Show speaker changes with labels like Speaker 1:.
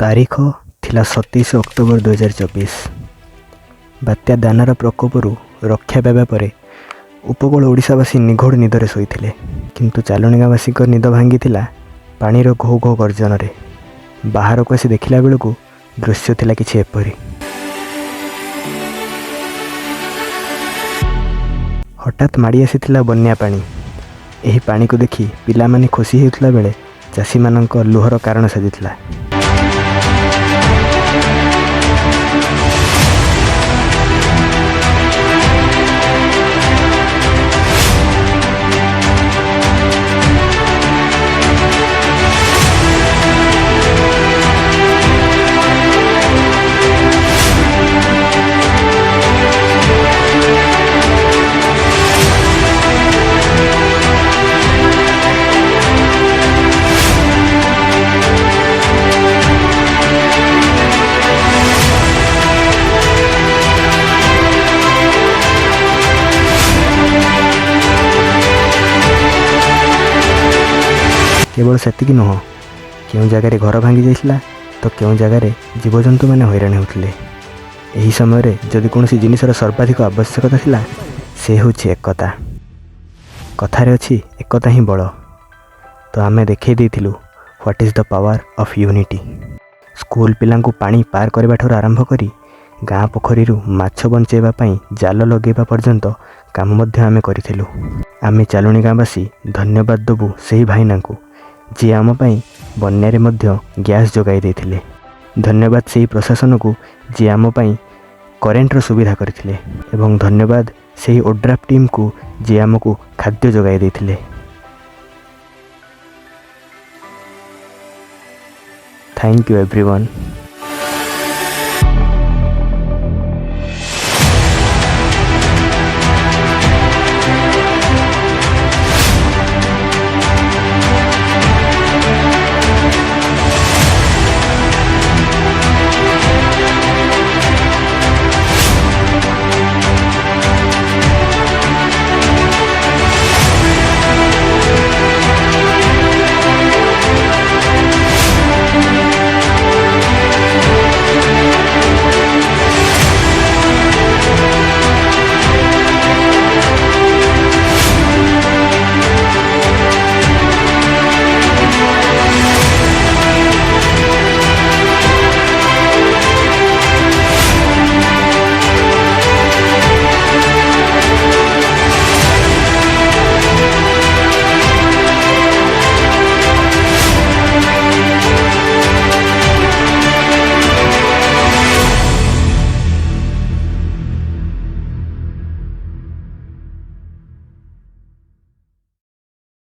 Speaker 1: तारीख थिला 27 अक्टोबर 2024। बात्या दानार प्रकोपरू रक्षा पाइबा परे उपकूल ओडिशावासी निघोड़ निदरे शोइथिले, किंतु चालुणिगावासी निद भांगिथिला पानीर घो घो गर्जन रे। बाहरକୁ आसी देखिला बेलକୁ दृश्य थिला किछि एपरि। हठात माड़ी आसीथिला बन्या पानी। एही पानी को देखि पिलामाने खुशी हेउथिला बेले चाषी मानक लुहर कारण साजिथिला। केवल सेतिक नुह, क्यों जगार घर भांगी जाइथिला तो क्यों जगार जीवजंतु मैंने हैरान होउथिले। एही समय रे जदि कोनोसी जिनिसर सर्वाधिक आवश्यकता थिला से होछि एकता। कथारे अछि एकता ही बल। तो आमे देखै देथिलु what is the power of unity. School पिलांकु पानी पार करबा ठर आरंभ करी गाँ पोखरीरु माछ बंचेबा पई जाल लगेबा पर्यंत काम मध्य आमे करिथिलु। आमे चालुणिगाँवासी धन्यवाद देबु सेही भाईनांकु जी आम पाई बन्यारे मध्य गैस जोगाई देथिले। धन्यवाद सेही प्रशासन को जी आम पाई करेंटर सुविधा करथिले, एवं धन्यवाद सेही ओड्राफ टीम को जी आमको खाद्य जोगाई देथिले। Thank you everyone.